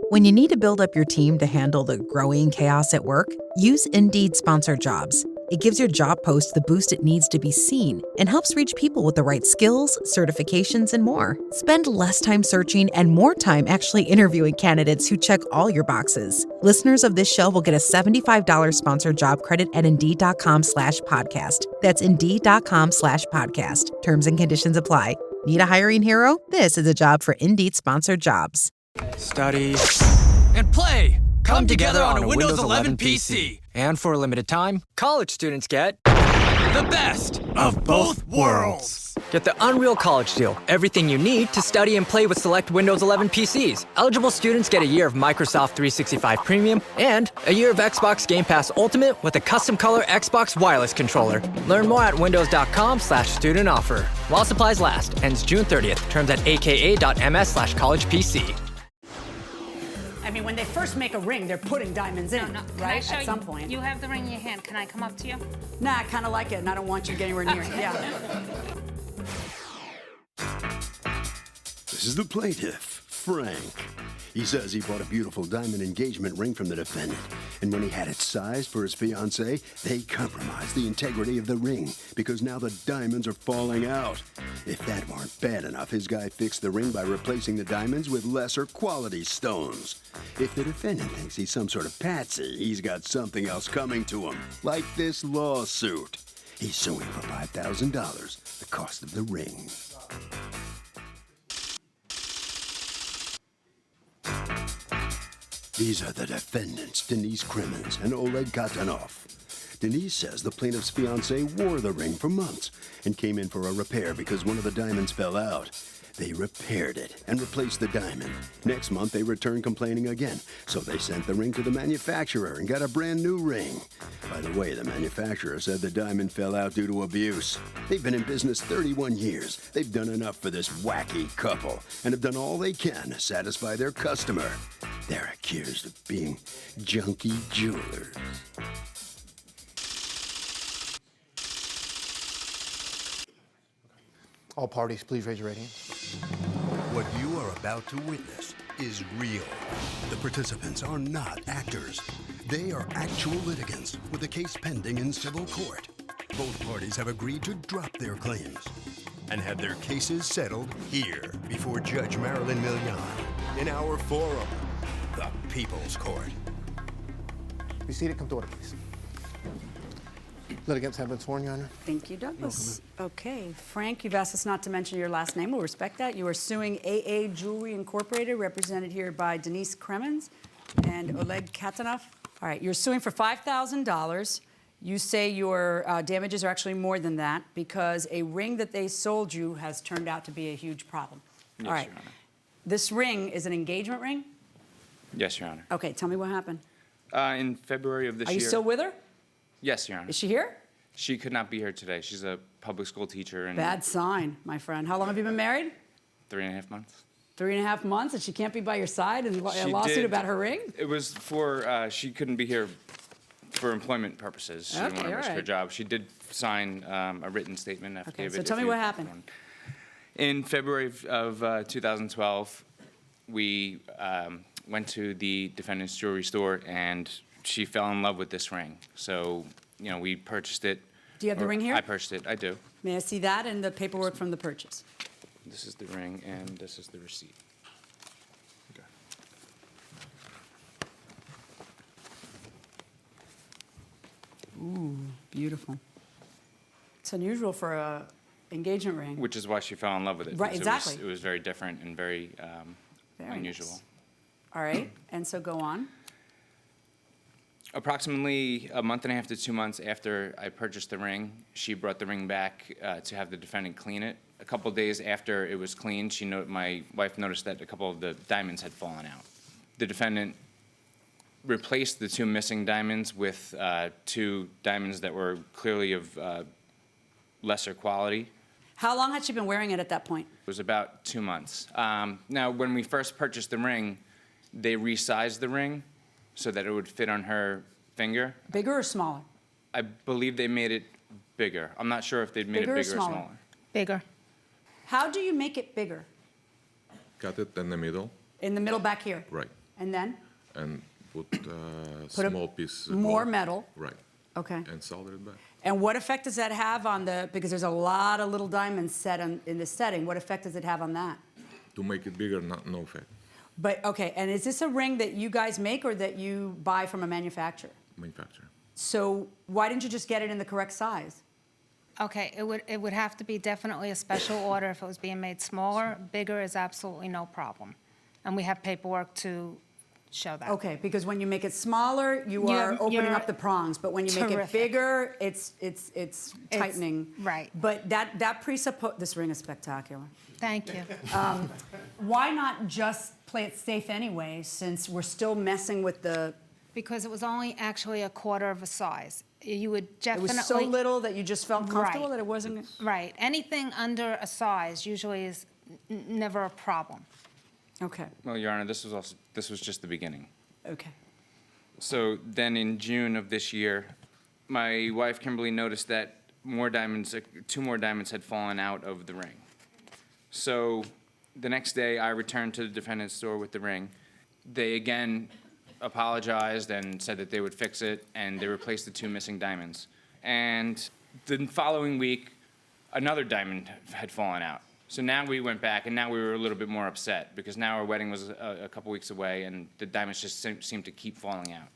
When you need to build up your team to handle the growing chaos at work, use Indeed Sponsored Jobs. It gives your job post the boost it needs to be seen and helps reach people with the right skills, certifications, and more. Spend less time searching and more time actually interviewing candidates who check all your boxes. Listeners of this show will get a $75 sponsored job credit at Indeed.com/podcast. That's Indeed.com/podcast. Terms and conditions apply. Need a hiring hero? This is a job for Indeed Sponsored Jobs. Study and play come together on a Windows 11 PC. And for a limited time, college students get the best of both worlds. Get the Unreal College Deal. Everything you need to study and play with select Windows 11 PCs. Eligible students get a year of Microsoft 365 Premium and a year of Xbox Game Pass Ultimate with a custom color Xbox wireless controller. Learn more at windows.com/student offer. While supplies last. Ends June 30th. Terms at aka.ms/collegepc. I mean, when they first make a ring, they're putting diamonds in, right? At some point. You have the ring in your hand. Can I come up to you? Nah, I kind of like it, and I don't want you to get anywhere near it. Yeah. This is the plaintiff, Frank. He says he bought a beautiful diamond engagement ring from the defendant, and when he had it sized for his fiancée, they compromised the integrity of the ring because now the diamonds are falling out. If that weren't bad enough, his guy fixed the ring by replacing the diamonds with lesser quality stones. If the defendant thinks he's some sort of patsy, he's got something else coming to him, like this lawsuit. He's suing for $5,000, the cost of the ring. These are the defendants, Denise Crimmins and Oleg Katanov. Denise says the plaintiff's fiancé wore the ring for months and came in for a repair because one of the diamonds fell out. They repaired it and replaced the diamond. Next month, they returned complaining again, so they sent the ring to the manufacturer and got a brand new ring. By the way, the manufacturer said the diamond fell out due to abuse. They've been in business 31 years. They've done enough for this wacky couple and have done all they can to satisfy their customer. They're accused of being junky jewelers. All parties, please raise your right hand. What you are about to witness is real. The participants are not actors. They are actual litigants with a case pending in civil court. Both parties have agreed to drop their claims and have their cases settled here before Judge Marilyn Millian in our forum, the People's Court. Be seated. Come to order, please. Litigants have been sworn, Your Honor. Thank you, Douglas. Okay, Frank, you've asked us not to mention your last name. We'll respect that. You are suing AA Jewelry Incorporated, represented here by Denise Crimmins and Oleg Katanov. All right, you're suing for $5,000. You say your damages are actually more than that because a ring that they sold you has turned out to be a huge problem. Yes, all right. Your Honor. This ring is an engagement ring? Yes, Your Honor. Okay, tell me what happened. In February of this Are year. you still with her? Yes, Your Honor. Is she here? She could not be here today. She's a public school teacher. And Bad sign, my friend. How long have you been married? 3.5 months. 3.5 months, and she can't be by your side in a She lawsuit did- about her ring? It was for, she couldn't be here for employment purposes. She didn't want Okay, to risk her alright. job. She did sign a written statement affidavit. so tell if me you- what happened. In February of 2012, we went to the defendant's jewelry store, and she fell in love with this ring. So, you know, we purchased it. Do you have the or ring here? I purchased it. I do. May I see that and the paperwork from the purchase? This is the ring, and this is the receipt. Okay. Ooh, beautiful. It's unusual for a engagement ring. Which is why she fell in love with it. Right, because exactly. It was very different and very Very unusual. nice. All right, and so go on. Approximately a month and a half to 2 months after I purchased the ring, she brought the ring back to have the defendant clean it. A couple days after it was cleaned, my wife noticed that a couple of the diamonds had fallen out. The defendant replaced the 2 missing diamonds with 2 diamonds that were clearly of lesser quality. How long had she been wearing it at that point? It was about 2 months. Now, when we first purchased the ring, they resized the ring so that it would fit on her finger. Bigger or smaller? I believe they made it bigger. I'm not sure if they made Bigger or it bigger or smaller? smaller. Bigger. How do you make it bigger? Cut it in the middle, In the middle back here? right. And then? and put Put a- small piece more metal. Right. Okay. And solder it back. And what effect does that have on the, because there's a lot of little diamonds set in this setting, what effect does it have on that? To make it bigger, no effect. But, okay, and is this a ring that you guys make or that you buy from a manufacturer? Manufacturer. So why didn't you just get it in the correct size? Okay, it would have to be definitely a special order if it was being made smaller. Bigger is absolutely no problem. And we have paperwork to show that. Okay, because when you make it smaller, you You're- are opening you're up the prongs, but when you make it terrific. bigger, it's tightening. right. But that this ring is spectacular. Thank you. Why not just play it safe anyway, since we're still messing with the, Because it was only actually a quarter of a size. You would it definitely. was so little that you just felt comfortable Right. that it wasn't? Right. Anything under a size usually is never a problem. Okay, Well, Your Honor, this was just the beginning. okay. So then in June of this year, my wife Kimberly noticed that two more diamonds had fallen out of the ring. So the next day, I returned to the defendant's store with the ring. They again apologized and said that they would fix it, and they replaced the two missing diamonds. And the following week, another diamond had fallen out. So now we went back, and now we were a little bit more upset, because now our wedding was a couple weeks away, and the diamonds just seemed to keep falling out.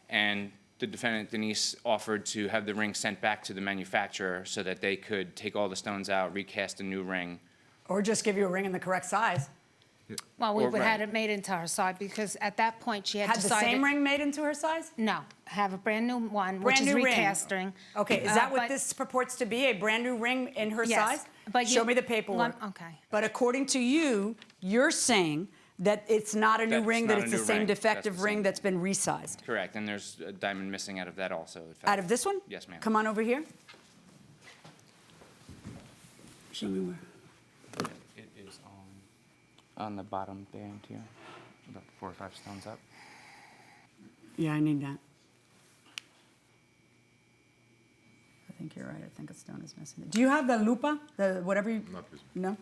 And the defendant, Denise, offered to have the ring sent back to the manufacturer so that they could take all the stones out, recast a new ring. Or just give you a ring in the correct size. Well, we Or would had right. it made into her size because at that point she had Had the decided. same ring made into her size? No, have a brand new one, which Brand is new ring. recasting. Okay, is that what but- this purports to be, a brand new ring in her Yes, size? but Show you- me the paperwork. Okay. But according to you, you're saying that it's not a new That's ring, not that a it's the new same ring. That's defective the ring same. that's been resized. Correct, and there's a diamond missing out of that also. in fact. Out of this one? Yes, ma'am. Come on over here. Show me where. It is on the bottom band here, about 4 or 5 stones up. Yeah, I need that. I think you're right. I think a stone is missing. Do you have the lupa? The whatever you? Not visible. No.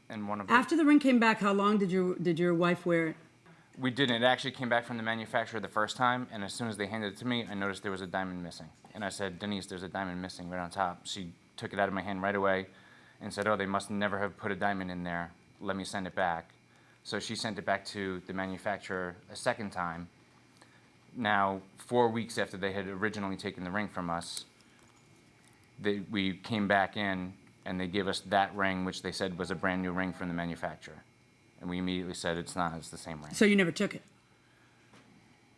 And one of After the ring came back, how long did your wife wear it? We didn't. It actually came back from the manufacturer the first time, and as soon as they handed it to me, I noticed there was a diamond missing. And I said, Denise, there's a diamond missing right on top. She took it out of my hand right away and said, oh, they must never have put a diamond in there. Let me send it back. So she sent it back to the manufacturer a second time. Now, 4 weeks after they had originally taken the ring from us, we came back in, and they gave us that ring, which they said was a brand new ring from the manufacturer. And we immediately said, it's not, it's the same ring. So you never took it.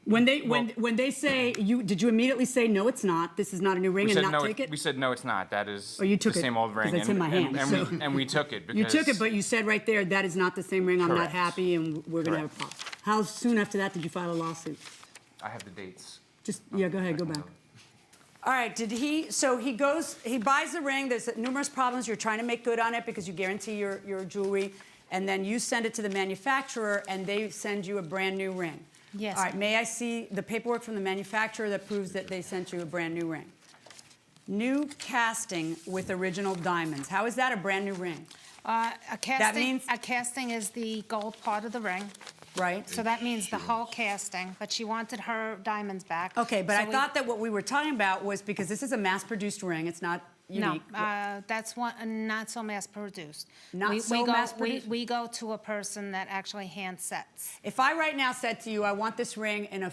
When they say did you immediately say no, it's not? This is not a new ring, We and said, not no, take it? we said, no, it's not. That is Oh, you took the it, same old 'cause ring. it's in my hand, so- And we took it because... You took it, but you said right there that is not the same ring. I'm not Correct. happy, and we're gonna have a Correct. problem. How soon after that did you file a lawsuit? I have the dates. Just yeah, go ahead, go back. All right, so he buys the ring, there's numerous problems, you're trying to make good on it because you guarantee your jewelry, and then you send it to the manufacturer and they send you a brand new ring. Yes. All right, may I see the paperwork from the manufacturer that proves that they sent you a brand new ring? New casting with original diamonds. How is that a brand new ring? A casting, means- a casting is the gold part of the ring. Right? So that means the whole casting, but she wanted her diamonds back. Okay, but So I we- thought that what we were talking about was because this is a mass-produced ring, it's not No, unique. that's not so mass-produced. Not We so go- mass-produced? We go to a person that actually hand sets. If I right now said to you, I want this ring in a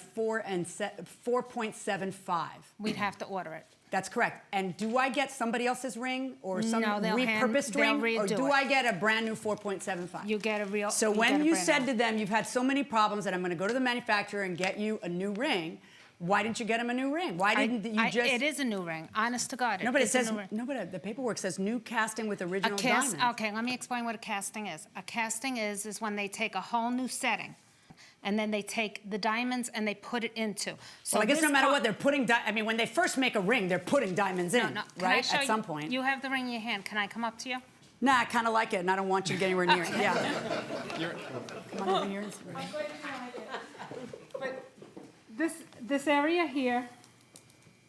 4.75, We'd have to order it. that's correct. And do I get somebody else's ring or some No, they'll repurposed they'll ring? Or redo do it. I get a brand new 4.75? You get a real. So get when a you brand said new. to them, you've had so many problems that I'm going to go to the manufacturer and get you a new ring, why didn't you get him a new ring? Why didn't you just... It is a new ring, honest to God. No, but it is a says, new ring. no, but the paperwork says new casting with A original cast, diamonds. okay, let me explain what a casting is. A casting is when they take a whole new setting, and then they take the diamonds and they put it into. So Well, I guess no this matter co- what, they're putting, I mean, when they first make a ring, they're putting diamonds in, No, no. Can I right? show At you? some point. You have the ring in your hand. Can I come up to you? Nah, I kind of like it, and I don't want you to get anywhere near it. Yeah. Come on over here. But this area here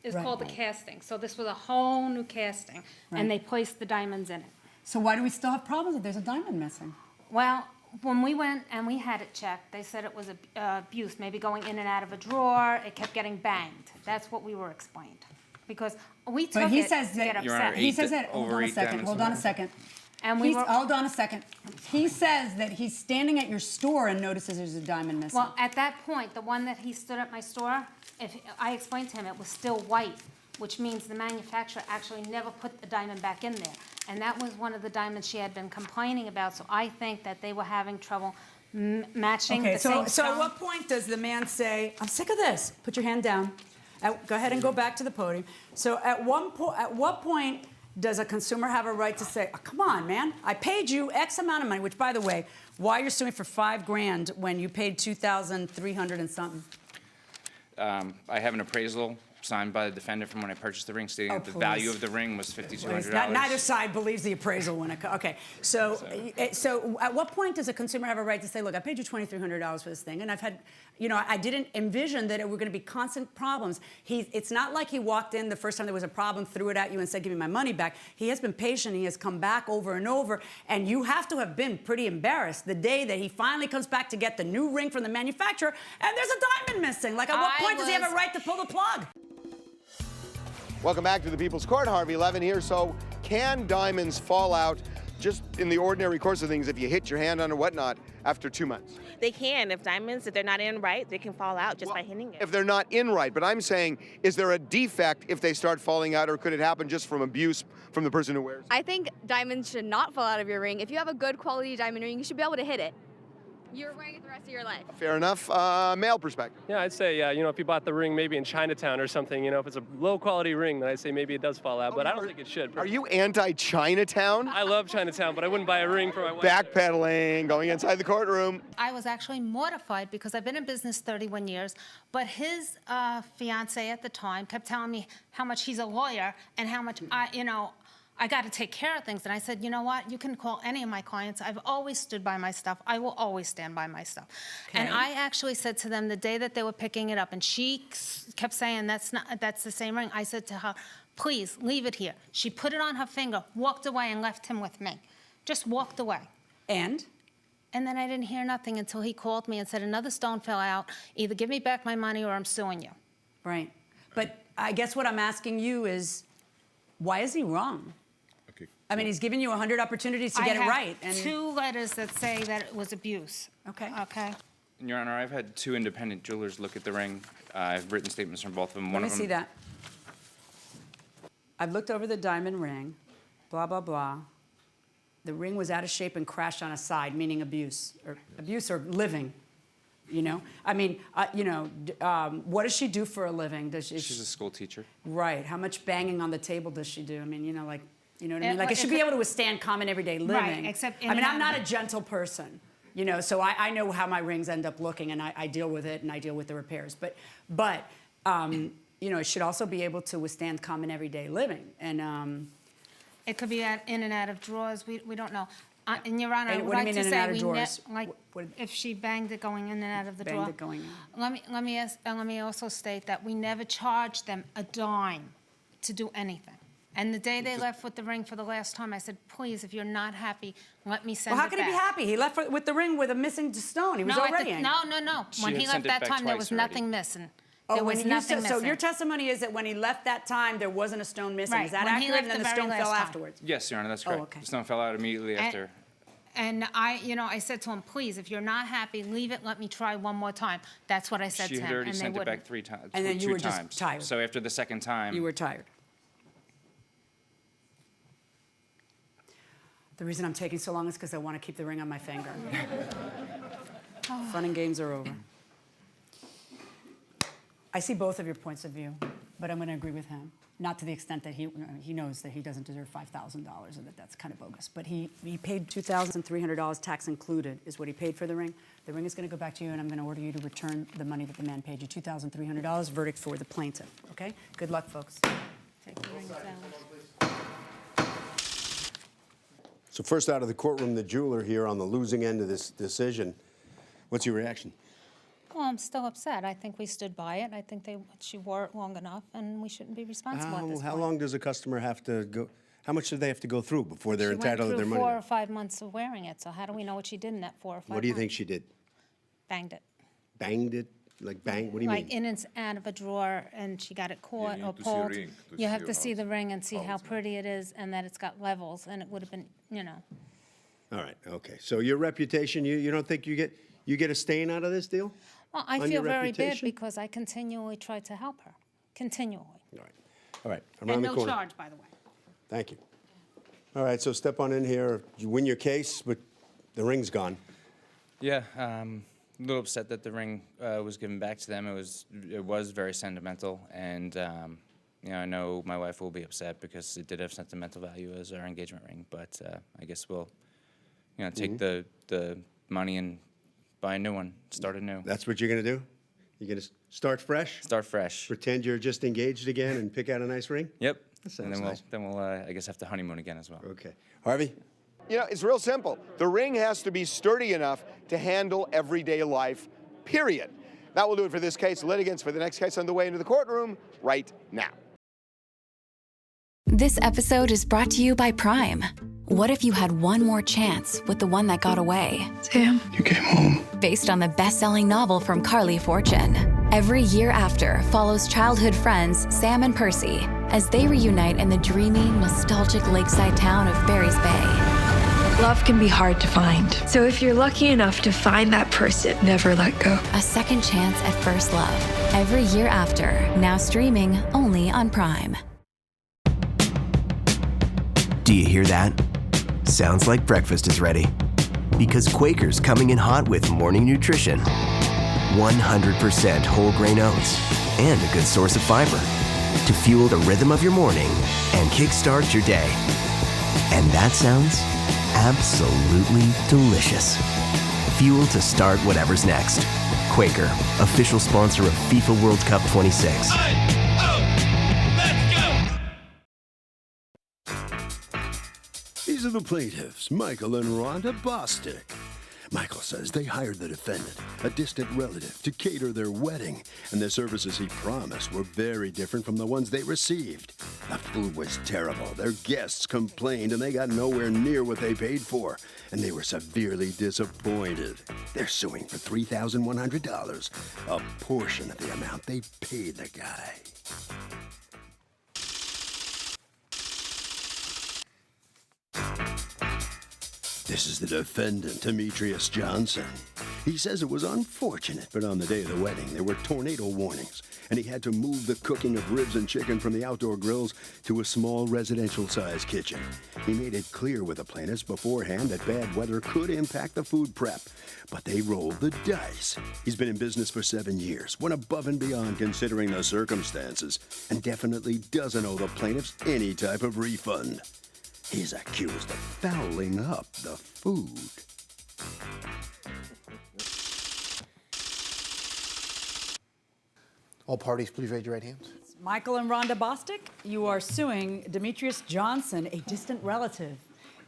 is Right. called the casting. So this was a whole new casting, Right. and they placed the diamonds in it. So why do we still have problems if there's a diamond missing? Well, when we went and we had it checked, they said it was abuse, maybe going in and out of a drawer, it kept getting banged. That's what we were explained. Because we took But he it says to get that, Your Honor, upset. he says that, hold over on a 8 second, diamonds hold in on a there. second. And we were, Hold on a second. He says that he's standing at your store and notices there's a diamond missing. well, at that point, the one that he stood at my store, if, I explained to him, it was still white, which means the manufacturer actually never put the diamond back in there. And that was one of the diamonds she had been complaining about, so I think that they were having trouble matching Okay, the same so at stone. what point does the man say, I'm sick of this? Put your hand down. Go ahead and go back to the podium. So at what point does a consumer have a right to say, oh, come on, man, I paid you X amount of money, which, by the way, why you're suing for $5,000 when you paid $2,300 and something? I have an appraisal signed by the defendant from when I purchased the ring stating that the please. value of the ring was $5,200. Neither side believes the appraisal when it okay. So at what point does a consumer have a right to say, look, I paid you $2,300 for this thing, and I've had, I didn't envision that it were going to be constant problems. It's not like he walked in the first time there was a problem, threw it at you, and said, give me my money back. He has been patient. He has come back over and over, and you have to have been pretty embarrassed the day that he finally comes back to get the new ring from the manufacturer, and there's a diamond missing. Like, at what point does he have a right to pull the plug? Welcome back to the People's Court. Harvey Levin here. So, can diamonds fall out just in the ordinary course of things if you hit your hand on or whatnot after 2 months? They can. If they're not in right, they can fall out just by hitting it. If they're not in right, but I'm saying, is there a defect if they start falling out, or could it happen just from abuse from the person who wears it? I think diamonds should not fall out of your ring. If you have a good quality diamond ring, you should be able to hit it. You're wearing it the rest of your life. Fair enough. Male perspective. Yeah, I'd say, if you bought the ring maybe in Chinatown or something, if it's a low-quality ring, then I'd say maybe it does fall out, but I don't think it should. Are you anti-Chinatown? I love Chinatown, but I wouldn't buy a ring for my wife. Backpedaling, going inside the courtroom. I was actually mortified because I've been in business 31 years, but his fiancée at the time kept telling me how much he's a lawyer and how much I got to take care of things. And I said, you know what? You can call any of my clients. I've always stood by my stuff. I will always stand by my stuff. Okay. And I actually said to them the day that they were picking it up, and she kept saying, that's the same ring. I said to her, please, leave it here. She put it on her finger, walked away, and left him with me. Just walked away. And then I didn't hear nothing until he called me and said, another stone fell out. Either give me back my money or I'm suing you. Right. But I guess what I'm asking you is, why is he wrong? I mean, he's given you 100 opportunities to get it right. I have 2 letters that say that it was abuse. Okay. Okay. Your Honor, I've had 2 independent jewelers look at the ring. I've written statements from both of them. Let me see that. I've looked over the diamond ring, blah, blah, blah. The ring was out of shape and crashed on a side, meaning abuse or living. I mean, what does she do for a living? She's a school teacher. Right. How much banging on the table does she do? I mean, you know what I mean? Like, it should be able to withstand common everyday living. Right, except I mean, I'm not a gentle person, so I know how my rings end up looking, and I deal with it, and I deal with the repairs. But it should also be able to withstand common everyday living. And it could be in and out of drawers. We don't know. And Your Honor, I would what do you like mean to in and say out of drawers? If she banged it going in and out of the drawer. Banged it going in. Let me also state that we never charged them a dime to do anything. And the day they left with the ring for the last time, I said, please, if you're not happy, let me send it back. Well, how can he be happy? He left with the ring with a missing stone. He was already angry. No. When he left that time, there was nothing missing. There was nothing missing. So your testimony is that when he left that time, there wasn't a stone missing. Right. Is that When he accurate? left And then the the very stone last fell time. afterwards? Yes, Your Honor, that's correct. Okay. The stone fell out immediately after. And I said to him, please, if you're not happy, leave it. Let me try one more time. That's what I said to him. She had already and sent they it back wouldn't. 3 times. And then you 2 were just times. tired. So after the second time, You were tired. The reason I'm taking so long is because I want to keep the ring on my finger. Fun and games are over. I see both of your points of view, but I'm going to agree with him. Not to the extent that he knows that he doesn't deserve $5,000 and that's kind of bogus. But he paid $2,300, tax included, is what he paid for the ring. The ring is going to go back to you, and I'm going to order you to return the money that the man paid you, $2,300, verdict for the plaintiff. Okay? Good luck, folks. Take the rings down. So first out of the courtroom, the jeweler here on the losing end of this decision. What's your reaction? Well, I'm still upset. I think we stood by it. I think she wore it long enough, and we shouldn't be responsible at this point. How long does a customer have to go? How much do they have to go through before they're She entitled to went their through money 4 back? or 5 months of wearing it, so how do we know what she did in that 4 or 5 months? What do you think she did? Banged it. Banged it? Like bang? What do you Like mean? in and out of a drawer, and she got it caught you or need to see a pulled. ring to You see have to how see it's- the ring and see how how it's made. pretty it is, and that it's got levels, and it would have been, you know. All right, okay. So your reputation, you don't think you get a stain out of this deal? Well, I On feel your very bad reputation? because I continually tried to help her, continually. All right. All right, And around the no corner. charge, by the way. Thank you. All right, so step on in here. You win your case, but the ring's gone. Yeah, a little upset that the ring was given back to them. It was very sentimental, and you know, I know my wife will be upset because it did have sentimental value as our engagement ring. But I guess we'll, you know, take the money and buy a new one, start anew. That's what you're gonna do? You're gonna start fresh? Start fresh. Pretend you're just engaged again and pick out a nice ring? Yep. That sounds And then nice. we'll I guess have to honeymoon again as well. Okay. Harvey? You know, it's real simple. The ring has to be sturdy enough to handle everyday life, period. That will do it for this case. Litigants for the next case on the way into the courtroom right now. This episode is brought to you by Prime. What if you had one more chance with the one that got away? Sam, You came home. Based on the best-selling novel from Carly Fortune. Every year after follows childhood friends Sam and Percy as they reunite in the dreamy, nostalgic lakeside town of Barry's Bay. love can be hard to find. So if you're lucky enough to find that person, never let go. A second chance at first love. Every year after, now streaming only on Prime. Do you hear that? Sounds like breakfast is ready. Because Quaker's coming in hot with morning nutrition. 100% whole grain oats and a good source of fiber to fuel the rhythm of your morning and kickstart your day. And that sounds absolutely delicious. Fuel to start whatever's next. Quaker, official sponsor of FIFA World Cup 26. These are the plaintiffs, Michael and Rhonda Bostic. Michael says they hired the defendant, a distant relative, to cater their wedding, and the services he promised were very different from the ones they received. The food was terrible, their guests complained, and they got nowhere near what they paid for, and they were severely disappointed. They're suing for $3,100, a portion of the amount they paid the guy. This is the defendant, Demetrius Johnson. He says it was unfortunate, but on the day of the wedding, there were tornado warnings, and he had to move the cooking of ribs and chicken from the outdoor grills to a small residential-sized kitchen. He made it clear with the plaintiffs beforehand that bad weather could impact the food prep, but they rolled the dice. He's been in business for 7 years, went above and beyond considering the circumstances, and definitely doesn't owe the plaintiffs any type of refund. He's accused of fouling up the food. All parties, please raise your right hands. Michael and Rhonda Bostic, you are suing Demetrius Johnson, a distant relative,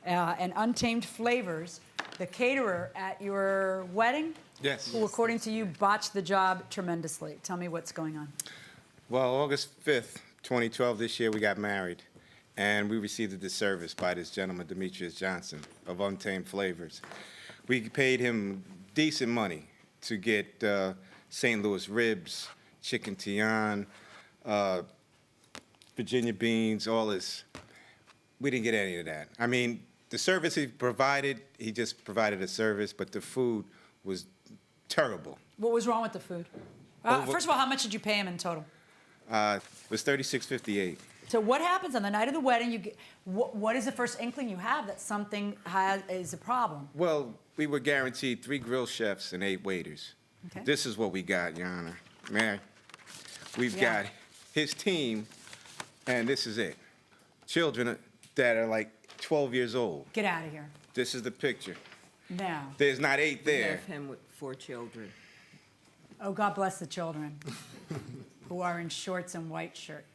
and Untamed Flavors, the caterer at your wedding. Yes. Who, according to you, botched the job tremendously. Tell me what's going on. Well, August 5th, 2012, this year, we got married. And we received a disservice by this gentleman, Demetrius Johnson, of Untamed Flavors. We paid him decent money to get St. Louis ribs, chicken Tian, Virginia beans, all this. We didn't get any of that. I mean, the service he just provided a service, but the food was terrible. What was wrong with the food? First of all, how much did you pay him in total? It was $36.58. So what happens on the night of the wedding? What is the first inkling you have that something is a problem? Well, we were guaranteed 3 grill chefs and 8 waiters. Okay. This is what we got, Your Honor. Man, we've got his team, and this is it. Children that are like 12 years old. Get out of here. This is the picture. Now. There's not 8 there. Left him with 4 children. Oh, God bless the children who are in shorts and white shirts.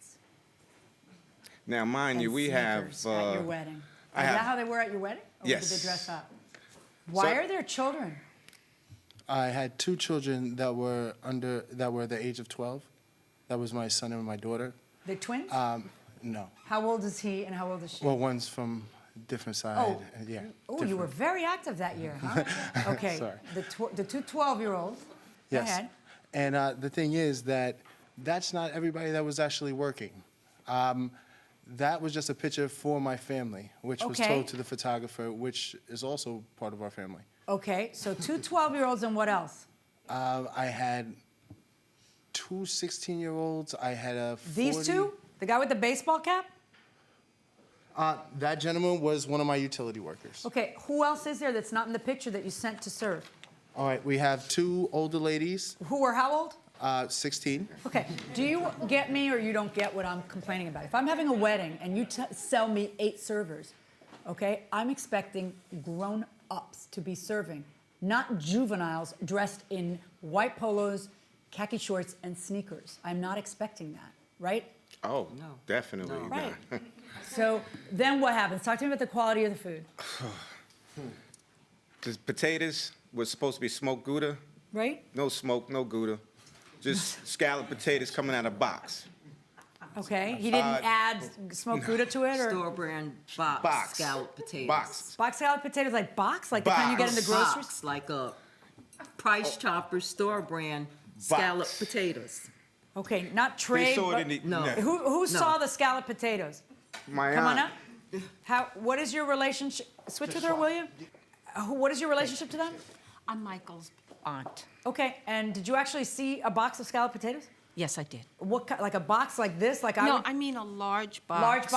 Now, mind you, we have... at your wedding. Is that how they were at your wedding? Or Yes. did they dress up? Why are there children? I had 2 children that were the age of 12. That was my son and my daughter. The twins? No. How old is he and how old is she? Well, one's from a different side. Oh. Yeah. Oh, you were very active that year, huh? Okay. Sorry. The two 12-year-olds. Go Yes. ahead. And the thing is that that's not everybody that was actually working. That was just a picture for my family, which was Okay. told to the photographer, which is also part of our family. Okay, so two 12-year-olds and what else? I had two 16-year-olds. I had a 40... These two? The guy with the baseball cap? That gentleman was one of my utility workers. Okay, who else is there that's not in the picture that you sent to serve? All right, we have two older ladies, Who are how old? 16. Okay, do you get me or you don't get what I'm complaining about? If I'm having a wedding and you sell me 8 servers, okay, I'm expecting grown-ups to be serving, not juveniles dressed in white polos, khaki shorts, and sneakers. I'm not expecting that, right? Oh, definitely Right. not. So then what happens? Talk to me about the quality of the food, The potatoes was supposed to be smoked Gouda. right? No smoke, no Gouda. Just scalloped potatoes coming out of box. Okay, he didn't add smoked Gouda to it, or Store brand box, scalloped potatoes. box scalloped potatoes, like the kind you get in the groceries. Box, like a Price Chopper store brand scalloped potatoes. Okay, not trade. saw it but in the- No. no. Who saw the scalloped potatoes? My Come on aunt. up. What is your relationship? Switch with her, will you? What is your relationship to them? I'm Michael's aunt. Okay, and did you actually see a box of scalloped potatoes? Yes, I did. What like a box like this? Like No, would- I mean a large box. Large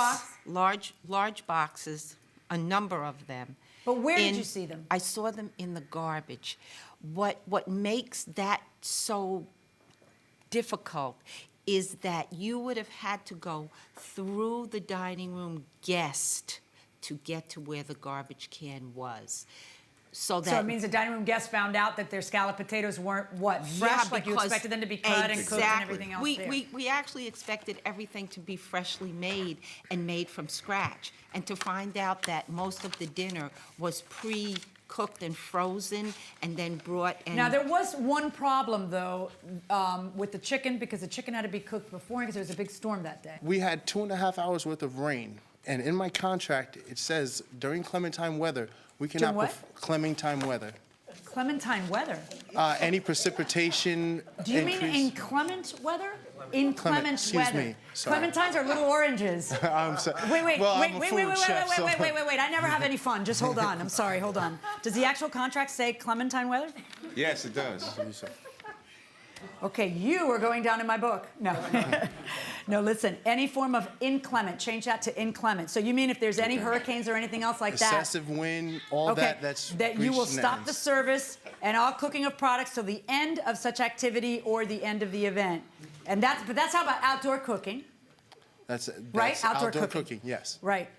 box? Large boxes, a number of them. But where did you see them? I saw them in the garbage. What makes that so difficult is that you would have had to go through the dining room guest to get to where the garbage can was. So it means the dining room guests found out that their scalloped potatoes weren't what fresh, like you because- expected them to be cut and cooked and everything else. there. We actually expected everything to be freshly made and made from scratch, and to find out that most of the dinner was pre-cooked and frozen and then brought and. Now there was one problem though with the chicken, because the chicken had to be cooked before because there was a big storm that day. We had 2.5 hours worth of rain, and in my contract it says during Clementine weather we cannot. what? Clementine weather. Clementine weather. Any precipitation. Do you mean increase- inclement weather? Inclement excuse weather. me, sorry. Clementines are little oranges. I'm sorry. Wait, Well, I'm a food chef, so- wait. I never have any fun. Just hold on. I'm sorry, hold on. Does the actual contract say Clementine weather? Yes, it does. Okay, you are going down in my book. No. No, listen, any form of inclement, change that to inclement. So you mean if there's any hurricanes or anything else like that? Excessive wind, all Okay, that's that you will breached stop the shenanigans. service and all cooking of products till the end of such activity or the end of the event. And that's how about outdoor cooking, That's right? Outdoor cooking, yes. right?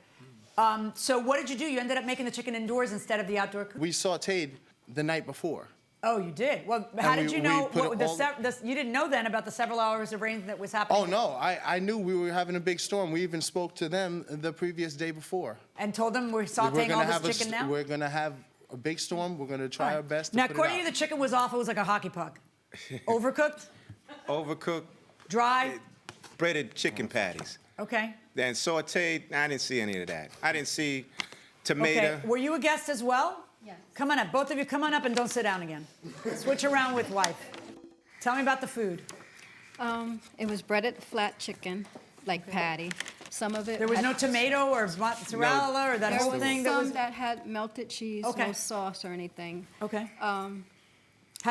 So what did you do? You ended up making the chicken indoors instead of the outdoor cooking? We sauteed the night before. Oh, you did? Well, how And did you we know? put You didn't know then about the several hours of rain that was happening? Oh, no, I knew we were having a big storm. We even spoke to them the previous day before. And told them we're sauteing all this chicken now? We're going to have a big storm. We're going to try our best to Now, put it according to out. you, the chicken was awful. It was like a hockey puck. Overcooked? Overcooked, Dry? breaded chicken patties. Okay. Then sauteed, I didn't see any of that. I didn't see tomato. Okay. Were you a guest as well? Yes. Come on up. Both of you come on up and don't sit down again. Switch around with wife. Tell me about the food. It was breaded flat chicken, like patty. Some of it. There was had- no tomato or mozzarella or that There whole was thing? some that had melted cheese, Okay. no sauce or anything. Okay. How'd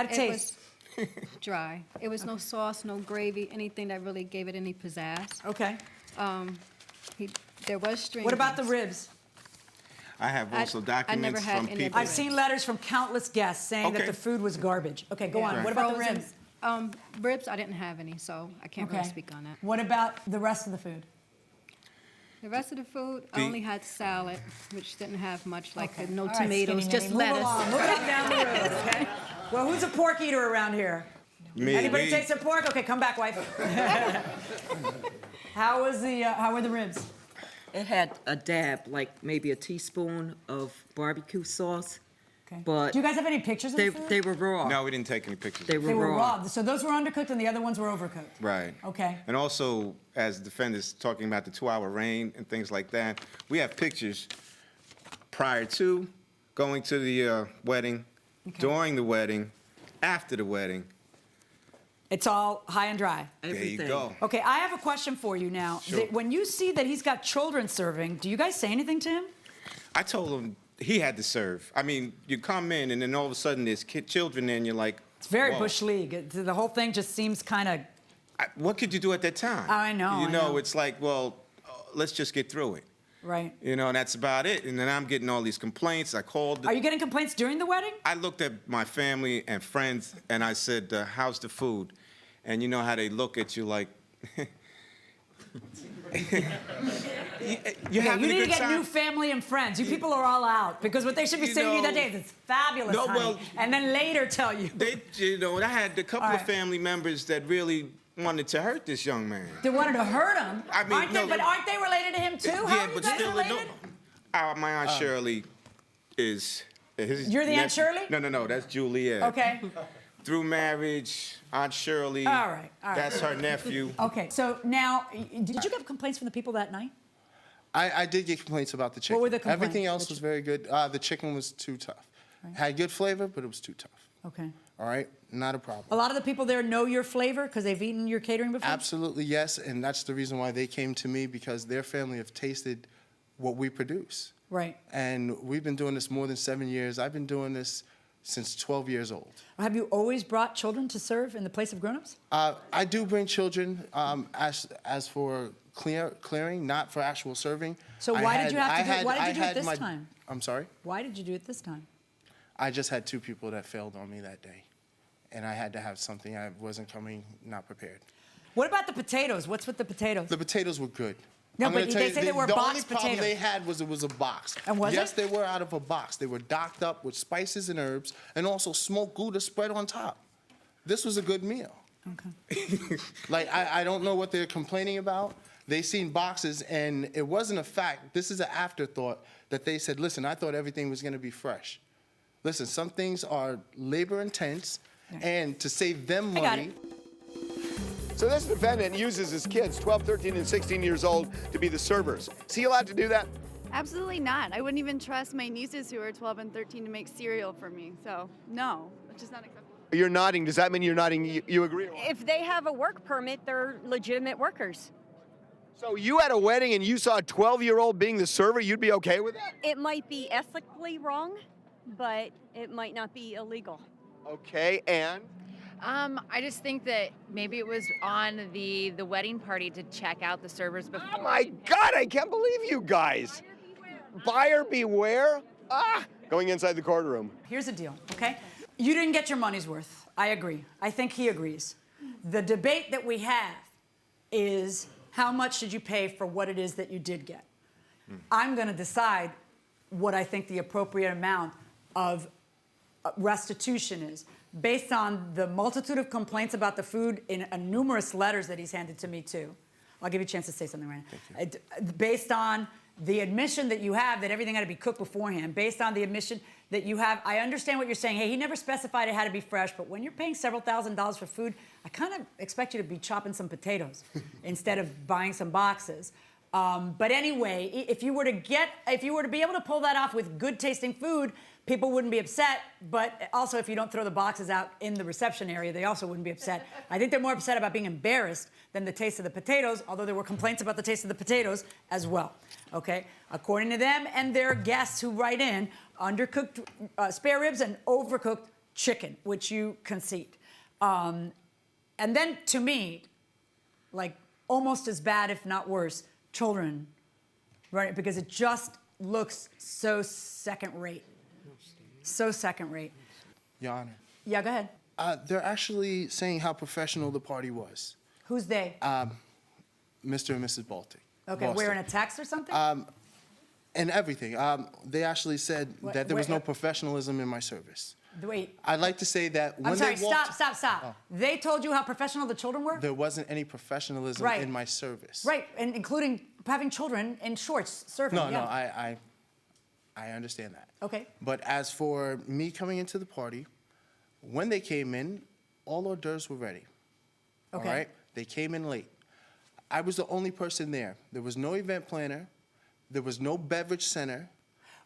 it It taste? was dry. It was no sauce, no gravy, anything that really gave it any pizzazz. Okay. There was string What about the beans. ribs? I have also I never documents had from any people. I've seen letters from countless guests saying that Okay. the food was garbage. Okay, go on. What about the Frozen. ribs? Ribs, I didn't have any, so I can't really speak on that. What about the rest of the food? The rest of the food, I only had salad, which didn't have much, like no All right, tomatoes, skinny just Minnie, lettuce. Move along. Move on down the road, okay? Well, who's a pork eater around here? Me. Anybody takes their pork? Okay, come back, wife. How were the ribs? It had a dab, like maybe a teaspoon of barbecue sauce, Okay. But do you guys have any pictures of the food? they were raw. No, we didn't take any pictures. They They were raw. So those were undercooked and the other ones were overcooked. Right. Okay. And also, as defendants talking about the 2-hour rain and things like that, we have pictures prior to going to the wedding, during the wedding, after the wedding. It's all high and dry. There you go. Okay, I have a question for you now. Sure. When you see that he's got children serving, do you guys say anything to him? I told him he had to serve. I mean, you come in and then all of a sudden there's children there and you're like, It's very whoa. Bush League. The whole thing just seems kind of... What could you do at that time? I know, You I know, know. it's like, well, let's just get through it. Right. You know, and that's about it. And then I'm getting all these complaints. I called. Are you getting complaints during the wedding? I looked at my family and friends and I said, how's the food? And you know how they look at you like, You having a need to good get time? new family and friends. You people are all out. Because what they should be You saying to you that know- day is, it's fabulous, No, honey. well- And then later tell you. I had a couple of family members that really wanted to hurt this young man. They wanted to hurt him. I mean, But aren't they related to him too? How Yeah, are you but guys still, related? my Aunt Shirley is. You're the Aunt Shirley? No, that's Juliet. Okay. Through marriage, Aunt Shirley. All right. That's her nephew. Okay, so now, did you get complaints from the people that night? I did get complaints about the chicken. What were the complaints? Everything else was very good. The chicken was too tough. Had good flavor, but it was too tough. Okay. All right, not a problem. A lot of the people there know your flavor because they've eaten your catering before? Absolutely, yes, and that's the reason why they came to me, because their family have tasted what we produce. Right. And we've been doing this more than 7 years. I've been doing this since 12 years old. Have you always brought children to serve in the place of grown-ups? I do bring children as for clearing, not for actual serving. So why did you have to do it? Why did you do it this time? I'm sorry? Why did you do it this time? I just had 2 people that failed on me that day. And I had to have something. I wasn't coming not prepared. What about the potatoes? What's with the potatoes? The potatoes were good. No, I'm gonna but tell they you, say they were the box only problem potatoes. they had was it was a box. And was yes, it? they were out of a box. They were docked up with spices and herbs and also smoked Gouda spread on top. This was a good meal. Okay. Like, I don't know what they're complaining about. They seen boxes, and it wasn't a fact. This is an afterthought that they said, listen, I thought everything was going to be fresh. Listen, some things are labor intense, and to save them money. So this defendant uses his kids, 12, 13, and 16 years old, to be the servers. Is he allowed to do that? Absolutely not. I wouldn't even trust my nieces who are 12 and 13 to make cereal for me. So, no, it's just not acceptable. You're nodding. Does that mean you're nodding? You agree? If they have a work permit, they're legitimate workers. So you had a wedding and you saw a 12-year-old being the server, you'd be okay with that? It might be ethically wrong, but it might not be illegal. Okay, and? I just think that maybe it was on the wedding party to check out the servers before. Oh my God, I can't believe you guys. Buyer beware? Ah, going inside the courtroom. Here's the deal, okay? You didn't get your money's worth. I agree. I think he agrees. The debate that we have is how much did you pay for what it is that you did get? I'm going to decide what I think the appropriate amount of restitution is based on the multitude of complaints about the food in numerous letters that he's handed to me too. I'll give you a chance to say something right now. Based on the admission that you have that everything had to be cooked beforehand, based on the admission that you have, I understand what you're saying. Hey, he never specified it had to be fresh, but when you're paying several $1,000s for food, I kind of expect you to be chopping some potatoes instead of buying some boxes. But anyway, if you were to be able to pull that off with good tasting food, people wouldn't be upset. But also, if you don't throw the boxes out in the reception area, they also wouldn't be upset. I think they're more upset about being embarrassed than the taste of the potatoes, although there were complaints about the taste of the potatoes as well. Okay, according to them and their guests who write in, undercooked spare ribs and overcooked chicken, which you concede. And then to me, like almost as bad, if not worse, children, right? Because it just looks so second rate. So second rate. Your Honor. Yeah, go ahead. They're actually saying how professional the party was. Who's they? Mr. and Mrs. Baltic. Okay, wearing a text or something? And everything. They actually said that there was no wait. professionalism in my service. Wait. I'd like to say that when I'm sorry, they walked... stop. Oh. They told you how professional the children were? There wasn't any professionalism Right. in my service. Right, and including having children in shorts serving. No, yeah. no, I I understand that. Okay. But as for me coming into the party, when they came in, all hors d'oeuvres were ready. Okay. All right? They came in late. I was the only person there. There was no event planner. There was no beverage center.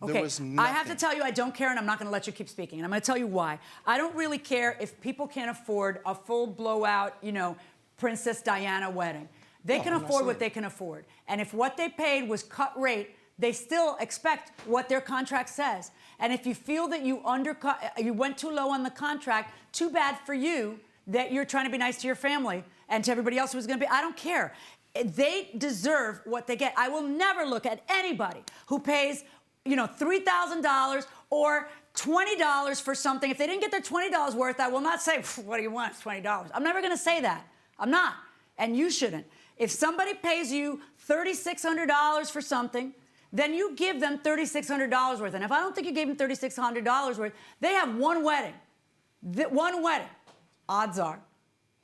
Okay, There was nothing. I have to tell you I don't care, and I'm not going to let you keep speaking. And I'm going to tell you why. I don't really care if people can't afford a full blowout, Princess Diana wedding. They can afford what they can afford. And if what they paid was cut rate, they still expect what their contract says. And if you feel that you went too low on the contract, too bad for you that you're trying to be nice to your family and to everybody else who's going to be. I don't care. They deserve what they get. I will never look at anybody who pays, $3,000 or $20 for something. If they didn't get their $20 worth, I will not say, what do you want? It's $20. I'm never going to say that. I'm not. And you shouldn't. If somebody pays you $3,600 for something, then you give them $3,600 worth. And if I don't think you gave them $3,600 worth, they have one wedding. One wedding. Odds are,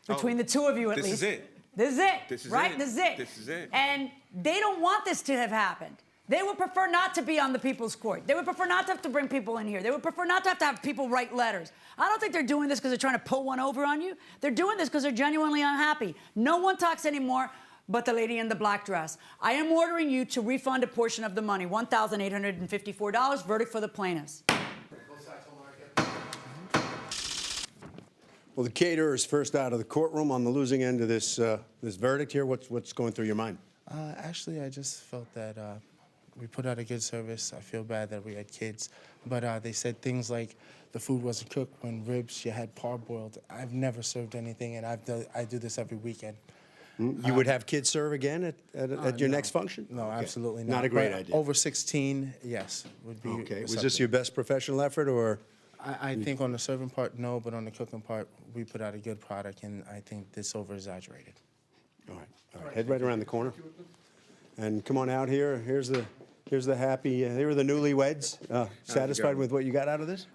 between the two of you at least. This is it. This is it. This is right? it. This is it. This is it. And they don't want this to have happened. They would prefer not to be on the people's court. They would prefer not to have to bring people in here. They would prefer not to have people write letters. I don't think they're doing this because they're trying to pull one over on you. They're doing this because they're genuinely unhappy. No one talks anymore but the lady in the black dress. I am ordering you to refund a portion of the money, $1,854. Verdict for the plaintiffs. Well, the caterer is first out of the courtroom on the losing end of this verdict here. What's going through your mind? Actually, I just felt that we put out a good service. I feel bad that we had kids. But they said things like the food wasn't cooked when ribs, you had parboiled. I've never served anything, and I do this every weekend. You would have kids serve again at your next function? No, Okay. absolutely not. Not a great But idea. Over 16, yes, would be Okay. Was this acceptable. your best professional effort, or? I think on the serving part, no, but on the cooking part, we put out a good product, and I think this over-exaggerated. All right. Head right around the corner. And come on out here. Here's the happy, here are the newlyweds. Satisfied with what you got out of this?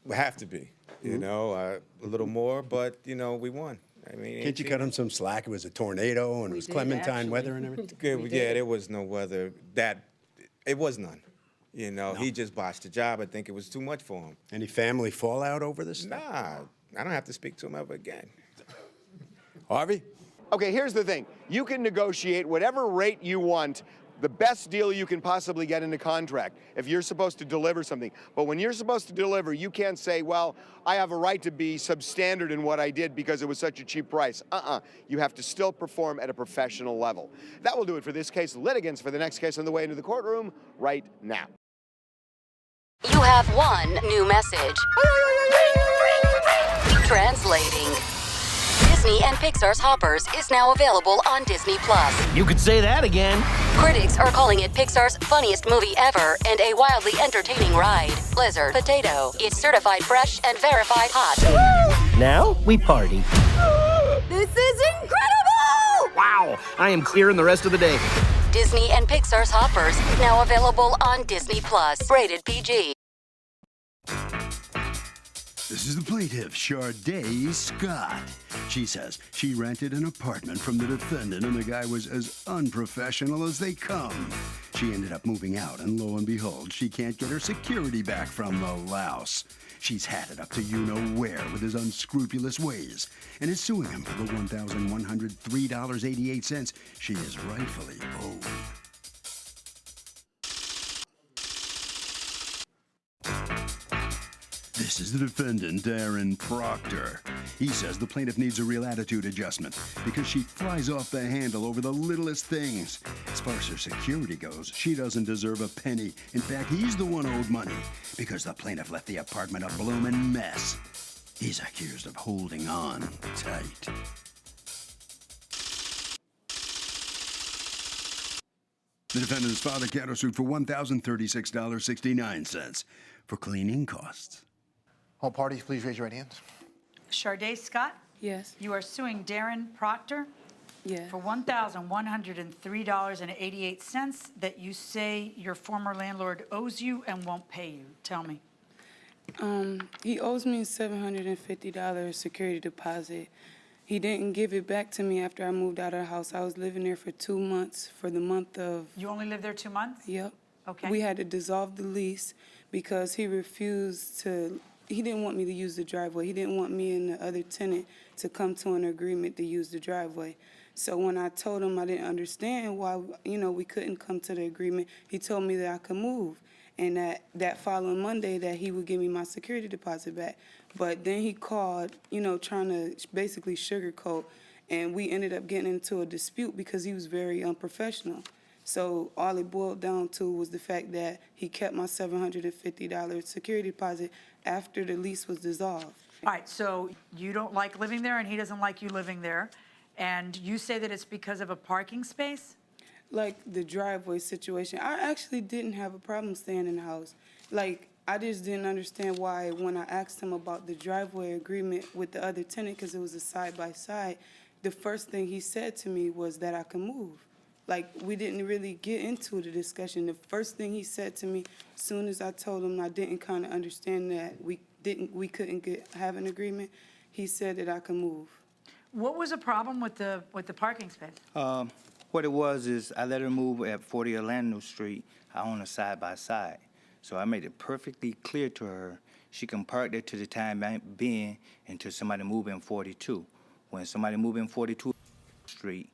We have to be, a little more, but, we won. I mean, Can't you cut him some slack? It was a tornado and it was Clementine weather and everything. There was no weather. It was none. He just botched the job. I think it was too much for him. Any family fallout over this? Nah, I don't have to speak to him ever again. Harvey? Okay, here's the thing. You can negotiate whatever rate you want, the best deal you can possibly get in a contract if you're supposed to deliver something. But when you're supposed to deliver, you can't say, well, I have a right to be substandard in what I did because it was such a cheap price. You have to still perform at a professional level. That will do it for this case. Litigants for the next case on the way into the courtroom right now. You have one new message. Translating. Disney and Pixar's Hoppers is now available on Disney+. You could say that again. Critics are calling it Pixar's funniest movie ever and a wildly entertaining ride. Blizzard Potato. It's certified fresh and verified hot. Now we party. This is incredible! Wow, I am clearing the rest of the day. Disney and Pixar's Hoppers, now available on Disney+. Rated PG. This is the plaintiff, Sharday Scott. She says she rented an apartment from the defendant and the guy was as unprofessional as they come. She ended up moving out and lo and behold, she can't get her security back from the louse. She's had it up to you-know-where with his unscrupulous ways and is suing him for the $1,103.88 she is rightfully owed. This is the defendant, Darren Proctor. He says the plaintiff needs a real attitude adjustment because she flies off the handle over the littlest things. As far as her security goes, she doesn't deserve a penny. In fact, he's the one owed money because the plaintiff left the apartment a bloomin' mess. He's accused of holding on tight. The defendant's father countersued for $1,036.69 for cleaning costs. All parties, please raise your right hands. Sharday Scott? Yes. You are suing Darren Proctor? Yes. For $1,103.88 that you say your former landlord owes you and won't pay you. Tell me. He owes me $750 security deposit. He didn't give it back to me after I moved out of the house. I was living there for 2 months for the month of... You only lived there 2 months? Yep. Okay. We had to dissolve the lease because he refused to, he didn't want me to use the driveway. He didn't want me and the other tenant to come to an agreement to use the driveway. So when I told him I didn't understand why, we couldn't come to the agreement, he told me that I could move. And that following Monday that he would give me my security deposit back. But then he called, trying to basically sugarcoat, and we ended up getting into a dispute because he was very unprofessional. So all it boiled down to was the fact that he kept my $750 security deposit after the lease was dissolved. All right, so you don't like living there and he doesn't like you living there. And you say that it's because of a parking space? Like the driveway situation, I actually didn't have a problem staying in the house. Like, I just didn't understand why when I asked him about the driveway agreement with the other tenant, because it was a side-by-side, the first thing he said to me was that I could move. Like, we didn't really get into the discussion. The first thing he said to me, as soon as I told him I didn't kind of understand that we couldn't have an agreement, he said that I could move. What was the problem with the parking space? What it was is I let her move at 40 Orlando Street. I own a side-by-side. So I made it perfectly clear to her she can park there to the time being until somebody move in 42. When somebody move in 42 Street,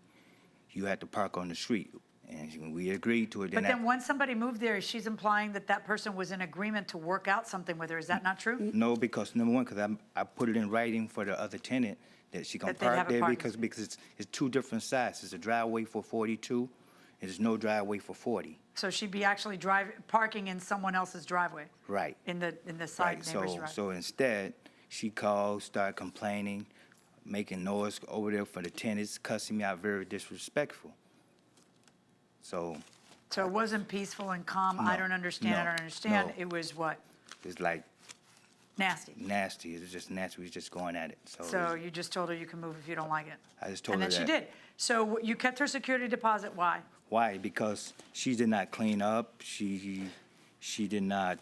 you had to park on the street. And we agreed to it. But then once somebody moved there, she's implying that that person was in agreement to work out something with her. Is that not true? No, because number one, because I put it in writing for the other tenant that she can park there because it's two different sides. It's a driveway for 42, and there's no driveway for 40. So she'd be actually parking in someone else's driveway? Right. In the side Right. neighbor's driveway? So instead, she called, started complaining, making noise over there for the tenants, cussing me out, very disrespectful. So it wasn't peaceful and calm, No, I don't understand, I no, don't understand. no. It was what? it's like Nasty. nasty. It was just nasty. We was just going at it. So, So you just told her you can move if you don't like it? I just told And her then that. she did. So you kept her security deposit, why? Why? Because she did not clean up. She did not.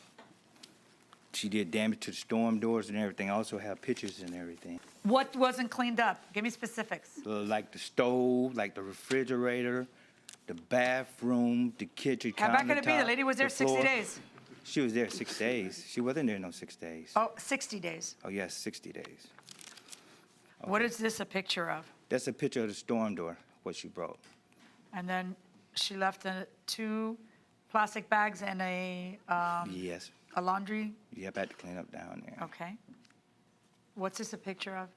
She did damage to the storm doors and everything. I also have pictures and everything. What wasn't cleaned up? Give me specifics. Like the stove, like the refrigerator, the bathroom, the kitchen countertop. How about gonna be? The lady was there 60 floor. days. She was there 6 days. She wasn't there no 6 days. Oh, 60 days. Oh, yes, 60 days. What is this a picture of? That's a picture of the storm door, what she brought. And then she left 2 plastic bags and Yes. a laundry? Yep, I had to clean up down there. Okay. What's this a picture of?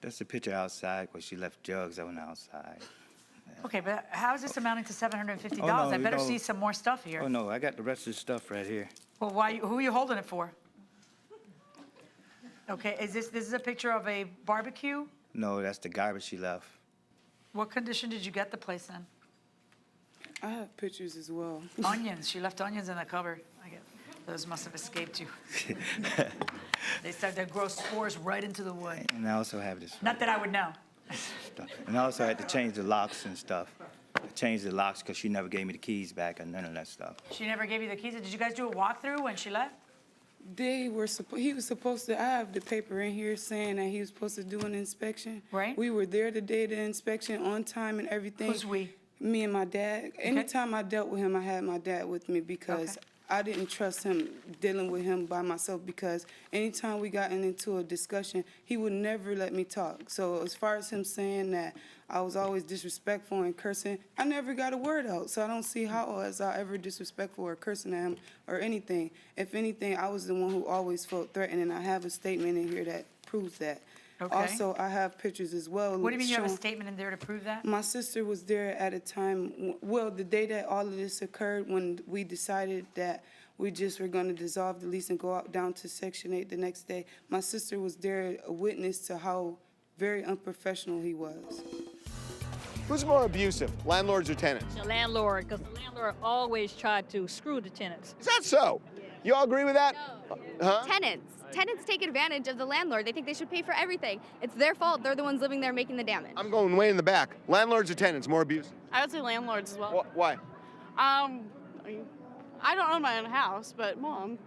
That's a picture outside where she left jugs on the outside. Okay, but how is this amounting to $750? Oh, no, I better no. see some more stuff here. Oh, no, I got the rest of the stuff right here. Well, who are you holding it for? Okay, this is a picture of a barbecue? No, that's the garbage she left. What condition did you get the place in? I have pictures as well. Onions, she left onions in the cupboard. I guess those must have escaped you. They grow spores right into the wood. And I also have this Not that I would know. stuff. And I also had to change the locks and stuff. I changed the locks because she never gave me the keys back and none of that stuff. She never gave you the keys. Did you guys do a walkthrough when she left? He was supposed to, I have the paper in here saying that he was supposed to do an inspection. Right. We were there the day of the inspection, on time and everything. Who's we? Me and my dad. Anytime I dealt with him, I had my dad with me because I didn't trust him dealing with him by myself because anytime we got into a discussion, he would never let me talk. So as far as him saying that I was always disrespectful and cursing, I never got a word out. So I don't see how was I ever disrespectful or cursing at him or anything. If anything, I was the one who always felt threatened, and I have a statement in here that proves that. Okay. Also, I have pictures as well. What do you mean you have a showing- statement in there to prove that? My sister was there at a time, well, the day that all of this occurred, when we decided that we just were going to dissolve the lease and go out down to Section 8 the next day. My sister was there, a witness to how very unprofessional he was. Who's more abusive, landlords or tenants? The landlord, because the landlord always tried to screw the tenants. Is that so? You all agree with that? Huh? Tenants. Tenants take advantage of the landlord. They think they should pay for everything. It's their fault. They're the ones living there making the damage. I'm going way in the back. Landlords or tenants, more abusive? I would say landlords as well. Why? I don't own my own house, but Mom.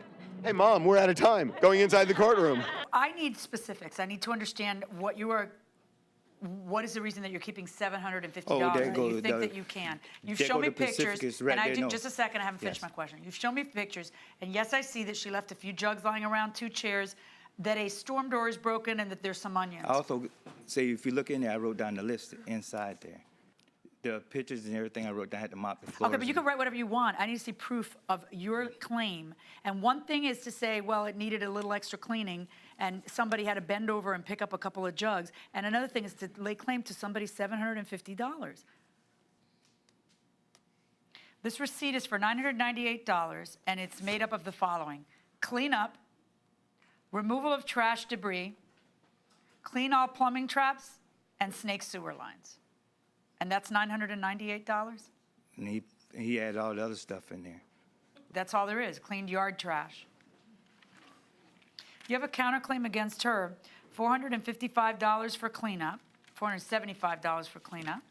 Hey, Mom, we're out of time. Going inside the courtroom. I need specifics. I need to understand what you are what is the reason that you're keeping $750? Oh, there that goes you think the- that you can? You've there shown go me the Pacific pictures, is right and I there, do, no. just a second, I haven't finished Yes. my question. You've shown me pictures, and yes, I see that she left a few jugs lying around, 2 chairs, that a storm door is broken, and that there's some onions. I also say, if you look in there, I wrote down the list inside there. The pictures and everything I wrote down, I had to mop the floors. Okay, but you can write whatever you want. I need to see proof of your claim. And one thing is to say, well, it needed a little extra cleaning, and somebody had to bend over and pick up a couple of jugs. And another thing is to lay claim to somebody's $750. This receipt is for $998, and it's made up of the following: cleanup, removal of trash debris, clean all plumbing traps, and snake sewer lines. And that's $998? And he had all the other stuff in there. That's all there is, cleaned yard trash. You have a counterclaim against her, $455 for cleanup, $475 for cleanup,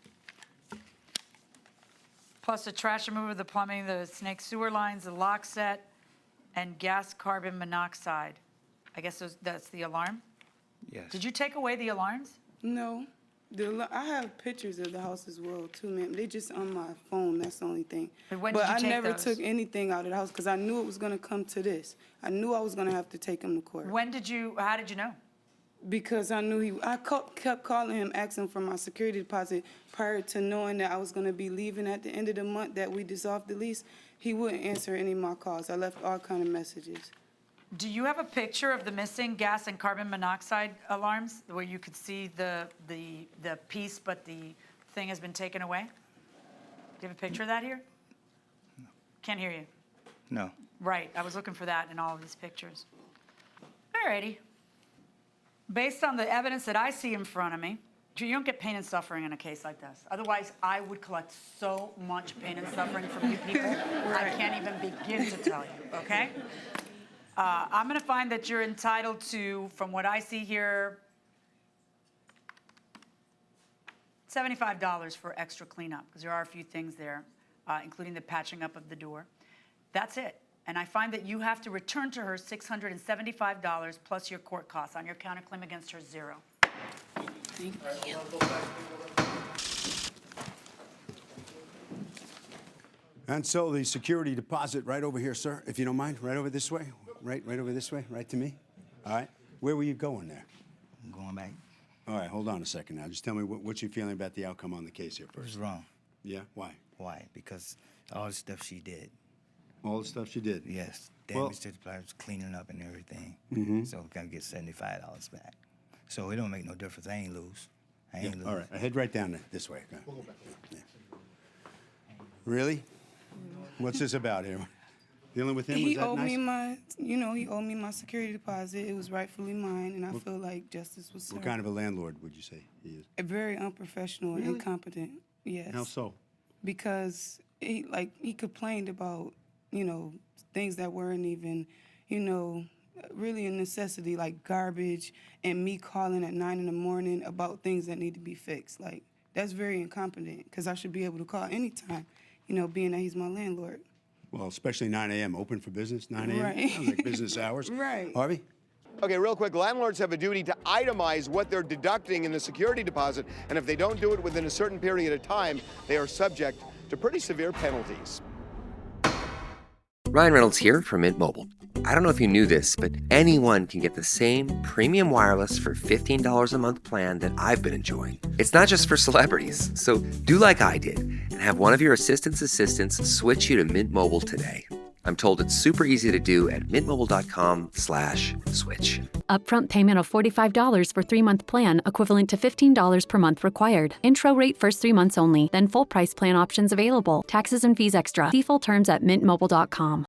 plus the trash removal, the plumbing, the snake sewer lines, the lock set, and gas carbon monoxide. I guess that's the alarm? Yes. Did you take away the alarms? No. I have pictures of the house as well, too, ma'am. They just on my phone, that's the only thing. But when But did you I take never those? took anything out of the house because I knew it was going to come to this. I knew I was going to have to take him to court. How did you know? Because I knew I kept calling him, asking for my security deposit prior to knowing that I was going to be leaving at the end of the month that we dissolved the lease. He wouldn't answer any of my calls. I left all kind of messages. Do you have a picture of the missing gas and carbon monoxide alarms where you could see the piece, but the thing has been taken away? Do you have a picture of that here? No. Can't hear you. No. Right, I was looking for that in all of these pictures. All righty. Based on the evidence that I see in front of me, you don't get pain and suffering in a case like this. Otherwise, I would collect so much pain and suffering from you people, I can't even begin to tell you, okay? I'm going to find that you're entitled to, from what I see here, $75 for extra cleanup, because there are a few things there, including the patching up of the door. That's it. And I find that you have to return to her $675 plus your court costs. On your counterclaim against her, $0. Thank you. And so the security deposit right over here, sir, if you don't mind, right over this way. Right over this way, right to me. All right. Where were you going there? I'm going back. All right, hold on a second now. Just tell me what you're feeling about the outcome on the case here It was first. wrong. Yeah, why? Why? Because all the stuff she did. All the stuff she did? Yes. Well- Damage to the place, cleaning up and everything. Mhm. So we got to get $75 back. So it don't make no difference. I ain't lose. I ain't lose. All right, I head right down this way. Go. Yeah. Really? What's this about here? Dealing with him? Was He that owed nice? me my, he owed me my security deposit. It was rightfully mine, and I feel like justice was served. What kind of a landlord would you say he is? A very unprofessional and incompetent. Yes. How so? Because he complained about, things that weren't even, really a necessity, like garbage, and me calling at 9 in the morning about things that need to be fixed. Like, that's very incompetent, because I should be able to call anytime, being that he's my landlord. Well, especially 9 a.m. Open for business, 9 a.m. Right. Sounds like business hours. Right. Harvey? Okay, real quick, landlords have a duty to itemize what they're deducting in the security deposit, and if they don't do it within a certain period of time, they are subject to pretty severe penalties. Ryan Reynolds here from Mint Mobile. I don't know if you knew this, but anyone can get the same premium wireless for $15 a month plan that I've been enjoying. It's not just for celebrities, so do like I did and have one of your assistants switch you to Mint Mobile today. I'm told it's super easy to do at mintmobile.com/switch. Upfront payment of $45 for 3-month plan, equivalent to $15 per month required. Intro rate first 3 months only, then full price plan options available. Taxes and fees extra. See full terms at mintmobile.com.